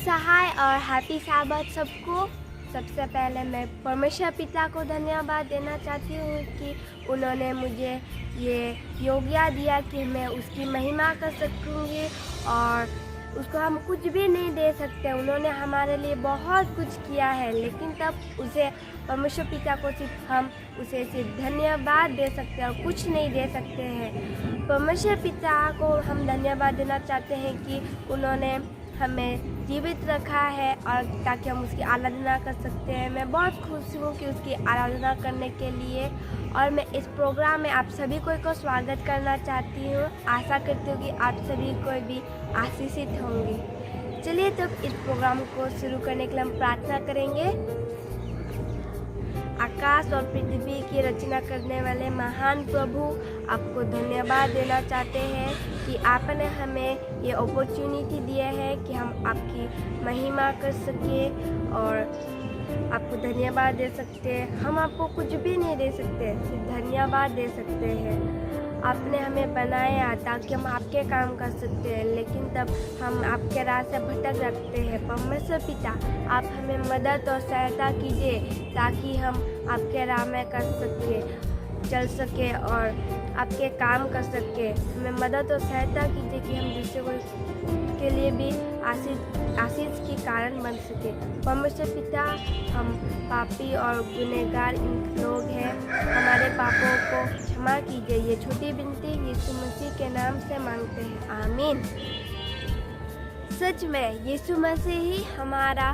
सहाय और हैप्पी साबत सबको। सबसे पहले मैं परमेश्वर पिता को धन्यवाद देना चाहती हूँ कि उन्होंने मुझे ये योग्यता दिया कि मैं उसकी महिमा कर सकूँगी। और उसको हम कुछ भी नहीं दे सकते, उन्होंने हमारे लिए बहुत कुछ किया है, लेकिन तब उसे परमेश्वर पिता को हम उसे सिर्फ धन्यवाद दे सकते हैं और कुछ नहीं दे सकते हैं। परमेश्वर पिता को हम धन्यवाद देना चाहते हैं कि उन्होंने हमें जीवित रखा है और ताकि हम उसकी आराधना कर सकते हैं। मैं बहुत खुश हूँ कि उसकी आराधना करने के लिए, और मैं इस प्रोग्राम में आप सभी को स्वागत करना चाहती हूँ। आशा करती हूँ कि आप सभी को भी आशीषित होंगे। चलिए तब इस प्रोग्राम को शुरू करने के लिए हम प्रार्थना करेंगे। आकाश और पृथ्वी की रचना करने वाले महान प्रभु, आपको धन्यवाद देना चाहते हैं कि आपने हमें ये अपॉर्चुनिटी दिया है कि हम आपकी महिमा कर सके और आपको धन्यवाद दे सकते हैं। हम आपको कुछ भी नहीं दे सकते, सिर्फ धन्यवाद दे सकते हैं। आपने हमें बनाया ताकि हम आपके काम कर सकते हैं, लेकिन तब हम आपके राह से भटक जाते हैं। परमेश्वर पिता, आप हमें मदद और सहायता कीजिए ताकि हम आपके राह में कर सके, चल सके और आपके काम कर सके। हमें मदद और सहायता कीजिए कि हम दूसरे के लिए भी आशीष के कारण बन सके। परमेश्वर पिता, हम पापी और गुनहगार लोग हैं, हमारे पापों को क्षमा कीजिए। ये छोटी विनती यीशु मसीह के नाम से मांगते हैं, आमीन। सच में यीशु मसीह ही हमारा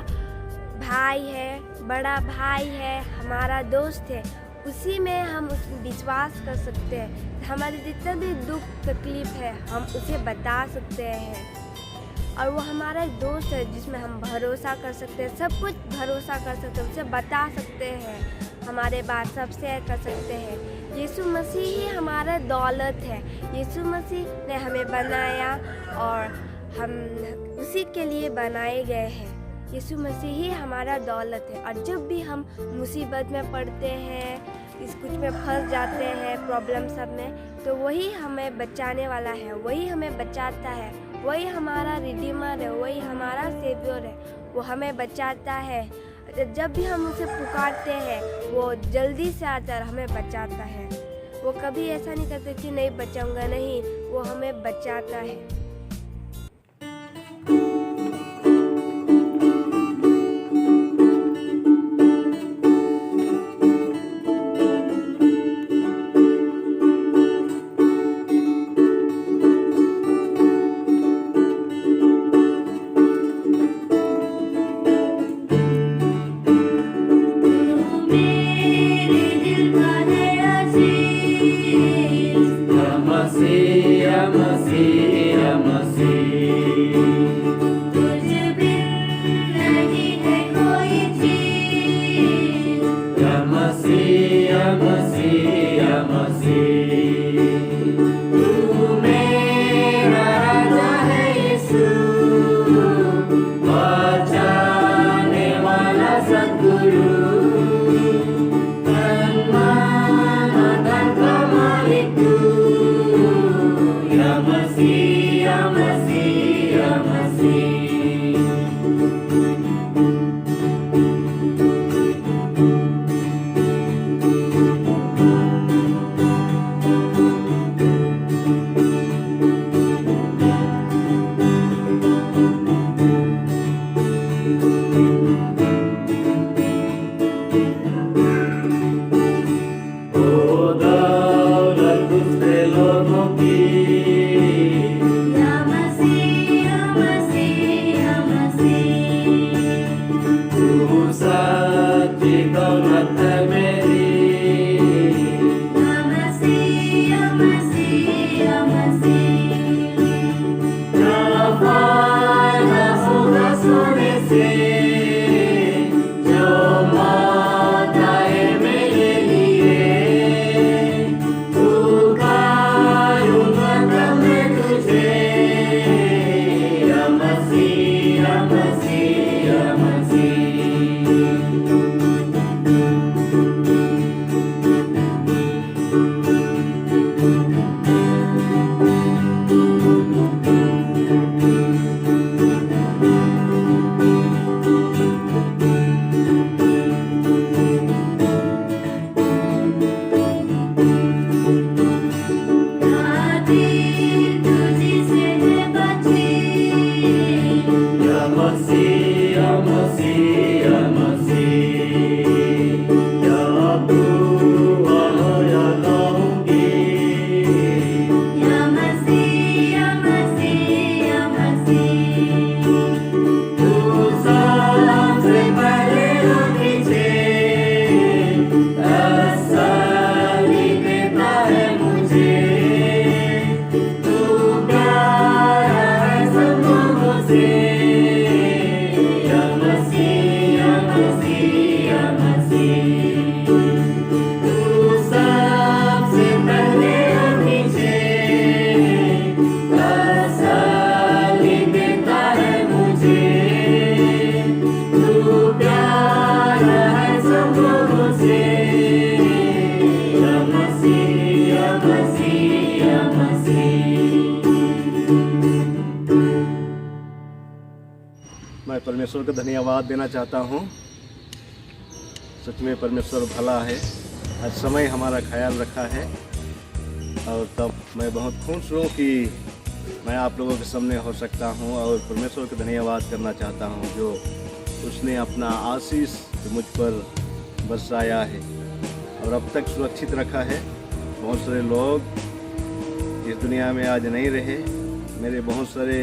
भाई है, बड़ा भाई है, हमारा दोस्त है। उसी में हम विश्वास कर सकते हैं। हमारे जितना भी दुख तकलीफ है हम उसे बता सकते हैं, और वो हमारा एक दोस्त है जिसमें हम भरोसा कर सकते हैं, सब कुछ भरोसा कर सकते हैं, उसे बता सकते हैं, हमारे बात सब शेयर कर सकते हैं। यीशु मसीह ही हमारा दौलत है। यीशु मसीह ने हमें बनाया और हम उसी के लिए बनाए गए हैं। यीशु मसीह ही हमारा दौलत है। और जब भी हम मुसीबत में पड़ते हैं, इस कुछ में फंस जाते हैं, प्रॉब्लम सब में, तो वही हमें बचाने वाला है, वही हमें बचाता है, वही हमारा रिडीमर है, वही हमारा सेवियर है। वो हमें बचाता है। जब भी हम उसे पुकारते हैं वो जल्दी से आता है, हमें बचाता है। वो कभी ऐसा नहीं करते कि नहीं बचाऊंगा, नहीं, वो हमें बचाता है। Namaste, Namaste. मैं परमेश्वर का धन्यवाद देना चाहता हूँ। सच में परमेश्वर भला है, हर समय हमारा ख्याल रखा है। और तब मैं बहुत खुश हूँ कि मैं आप लोगों के सामने हो सकता हूँ और परमेश्वर का धन्यवाद करना चाहता हूँ जो उसने अपना आशीष मुझ पर बरसाया है और अब तक सुरक्षित रखा है। बहुत सारे लोग इस दुनिया में आज नहीं रहे। मेरे बहुत सारे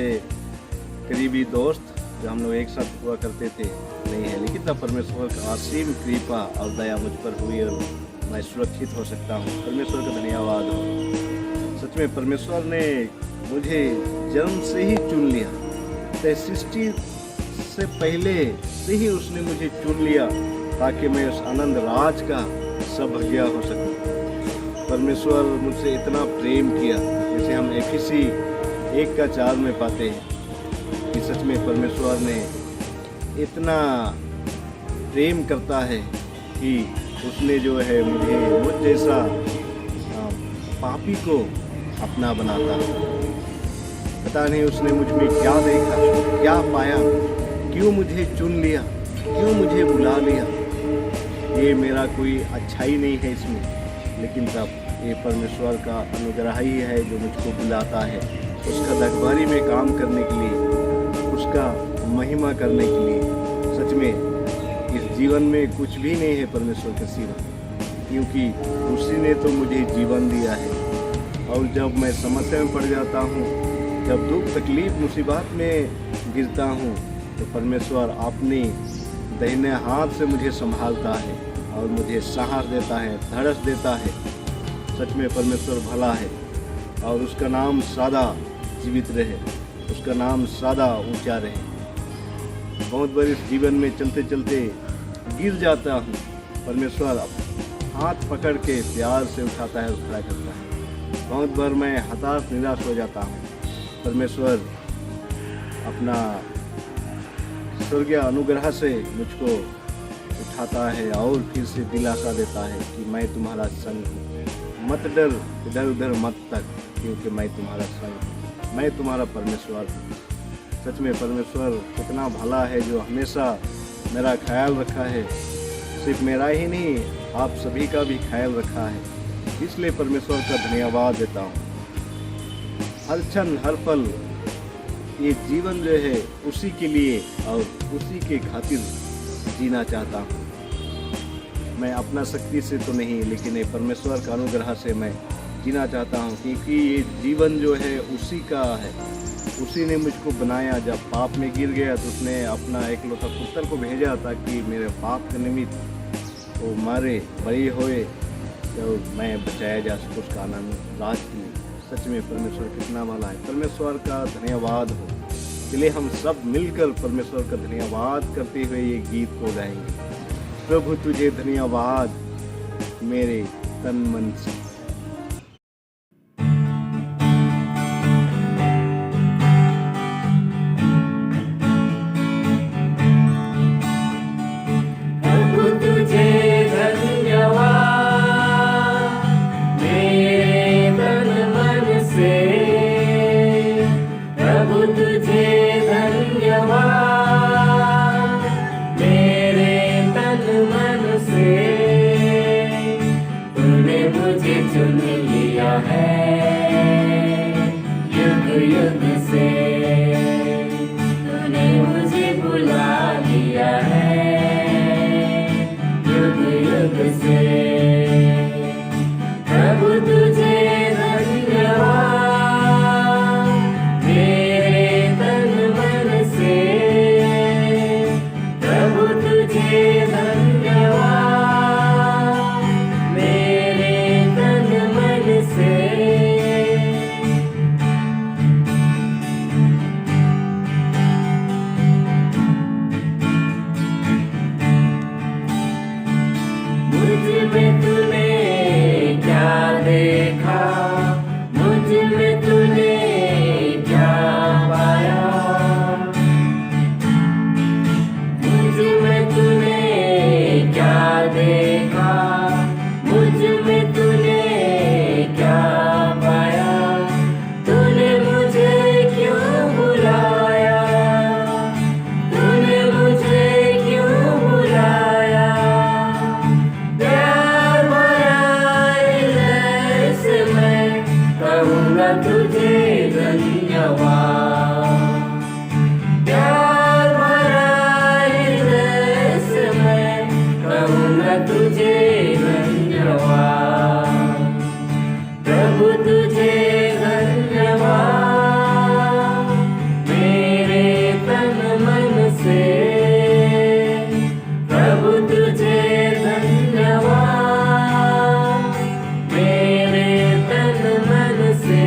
करीबी दोस्त जो हम लोग एक साथ हुआ करते थे नहीं है, लेकिन तब परमेश्वर का असीम कृपा और दया मुझ पर हुई और मैं सुरक्षित हो सकता हूँ। परमेश्वर का धन्यवाद हो। सच में परमेश्वर ने मुझे जन्म से ही चुन लिया, तो सृष्टि से पहले से ही उसने मुझे चुन लिया ताकि मैं उस आनंद राज का सौभाग्य हो सकूं। परमेश्वर मुझसे इतना प्रेम किया, जैसे हम एफिसी 1:4 में पाते हैं कि सच में परमेश्वर ने इतना प्रेम करता है कि उसने जो है मुझ जैसा पापी को अपना बनाता है। पता नहीं उसने मुझ में क्या देखा, क्या पाया, क्यों मुझे चुन लिया, क्यों मुझे बुला लिया। ये मेरा कोई अच्छाई नहीं है इसमें, लेकिन तब ये परमेश्वर का अनुग्रह ही है जो मुझको बुलाता है उसका दरबारी में काम करने के लिए, उसका महिमा करने के लिए। सच में इस जीवन में कुछ भी नहीं है परमेश्वर के सिवा, क्योंकि उसी ने तो मुझे जीवन दिया है। और जब मैं समस्या में पड़ जाता हूँ, जब दुख तकलीफ मुसीबत में गिरता हूँ, तो परमेश्वर अपने दाहिने हाथ से मुझे संभालता है और मुझे साहस देता है, धड़स देता है। सच में परमेश्वर भला है और उसका नाम सदा जीवित रहे, उसका नाम सदा ऊंचा रहे। बहुत बार इस जीवन में चलते चलते गिर जाता हूँ, परमेश्वर हाथ पकड़ के प्यार से उठाता है और खड़ा करता है। बहुत बार मैं हताश निराश हो जाता हूँ, परमेश्वर अपना स्वर्गीय अनुग्रह से मुझको उठाता है और फिर से दिलासा देता है कि मैं तुम्हारा संग हूँ, मत डर, इधर उधर मत तक, क्योंकि मैं तुम्हारा संग हूँ, मैं तुम्हारा परमेश्वर हूँ। सच में परमेश्वर कितना भला है जो हमेशा मेरा ख्याल रखा है। सिर्फ मेरा ही नहीं, आप सभी का भी ख्याल रखा है, इसलिए परमेश्वर का धन्यवाद देता हूँ। हर क्षण हर पल ये जीवन जो है उसी के लिए और उसी के खातिर जीना चाहता हूँ। मैं अपना शक्ति से तो नहीं, लेकिन ये परमेश्वर का अनुग्रह से मैं जीना चाहता हूँ, क्योंकि ये जीवन जो है उसी का है। उसी ने मुझको बनाया। जब पाप में गिर गया तो उसने अपना एकलौता पुत्र को भेजा ताकि मेरे पाप के निमित्त वो मारे बड़ी होए तो मैं बचाया जा सकूँ उसका आनंद राज के लिए। सच में परमेश्वर कितना भला है, परमेश्वर का धन्यवाद हो। चलिए हम सब मिलकर परमेश्वर का धन्यवाद करते हुए ये गीत को गाएंगे। प्रभु तुझे धन्यवाद मेरे तन मन से। मुझे धन्यवाद। प्यार भरा हृदय से मैं कहूँगा तुझे धन्यवाद। प्रभु तुझे धन्यवाद मेरे तन मन से। प्रभु तुझे धन्यवाद मेरे तन मन से।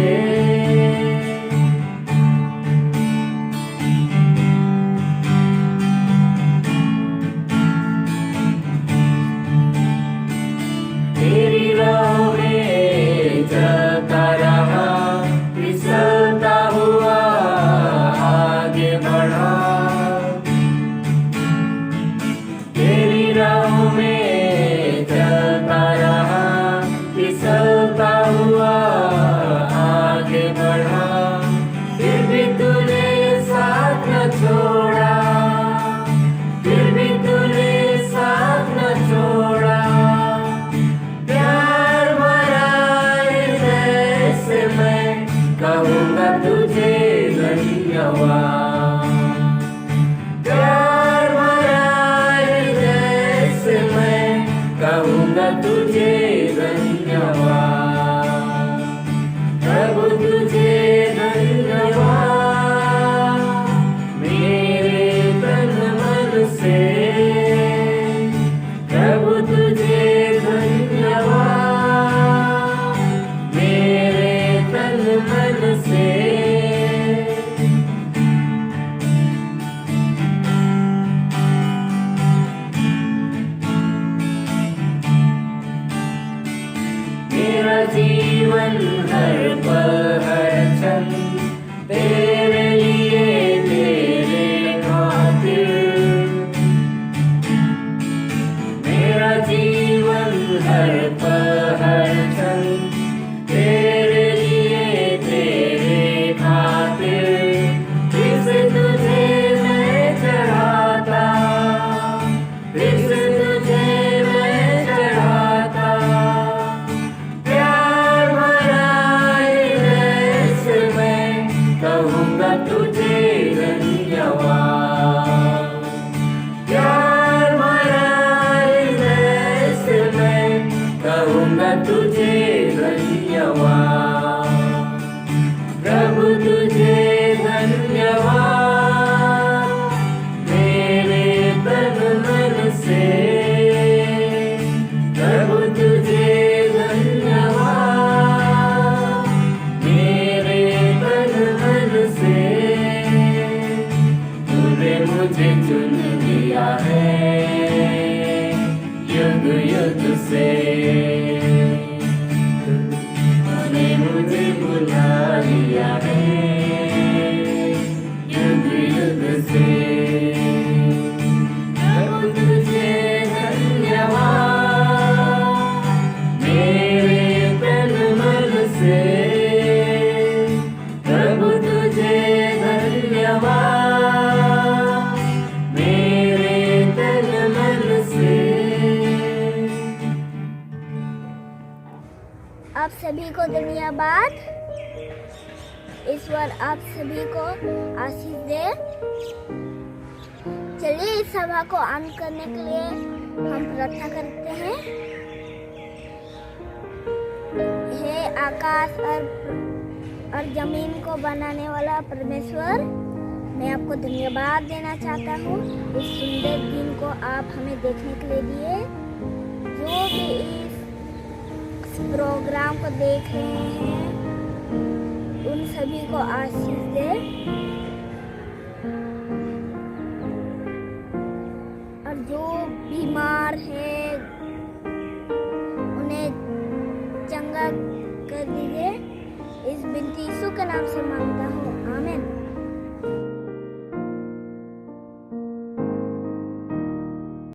तेरी राह में चलता रहा, फिसलता हुआ आगे बढ़ा। तेरी राह में चलता रहा, फिसलता हुआ आगे बढ़ा। फिर भी तूने साथ न छोड़ा, फिर भी तूने साथ न छोड़ा। प्यार भरा हृदय से मैं कहूँगा तुझे धन्यवाद। प्यार भरा हृदय से मैं कहूँगा तुझे धन्यवाद। प्रभु तुझे धन्यवाद मेरे तन मन से। प्रभु तुझे धन्यवाद मेरे तन मन से। मेरा जीवन हर पल हर क्षण तेरे लिए तेरे खातिर। मेरा जीवन हर पल हर क्षण तेरे लिए तेरे खातिर। फिर से तुझे मैं चढ़ाता, फिर से तुझे मैं चढ़ाता। प्यार भरा हृदय से मैं कहूँगा तुझे धन्यवाद। प्यार भरा हृदय से मैं कहूँगा तुझे धन्यवाद। प्रभु तुझे धन्यवाद मेरे तन मन से। प्रभु तुझे धन्यवाद मेरे तन मन से। तूने मुझे चुन लिया है युग युग से। तूने मुझे बुला लिया है युग युग से। प्रभु तुझे धन्यवाद मेरे तन मन से। प्रभु तुझे धन्यवाद मेरे तन मन से। आप सभी को धन्यवाद। ईश्वर आप सभी को आशीष दे। चलिए इस सभा को अंत करने के लिए हम प्रार्थना करते हैं। हे आकाश और जमीन को बनाने वाला परमेश्वर, मैं आपको धन्यवाद देना चाहता हूँ इस सुंदर दिन को आप हमें देखने के लिए दिए। जो भी इस प्रोग्राम को देख रहे हैं उन सभी को आशीष दे। और जो बीमार है उन्हें चंगा कर दीजिए। इस बिनती यीशु के नाम से मांगता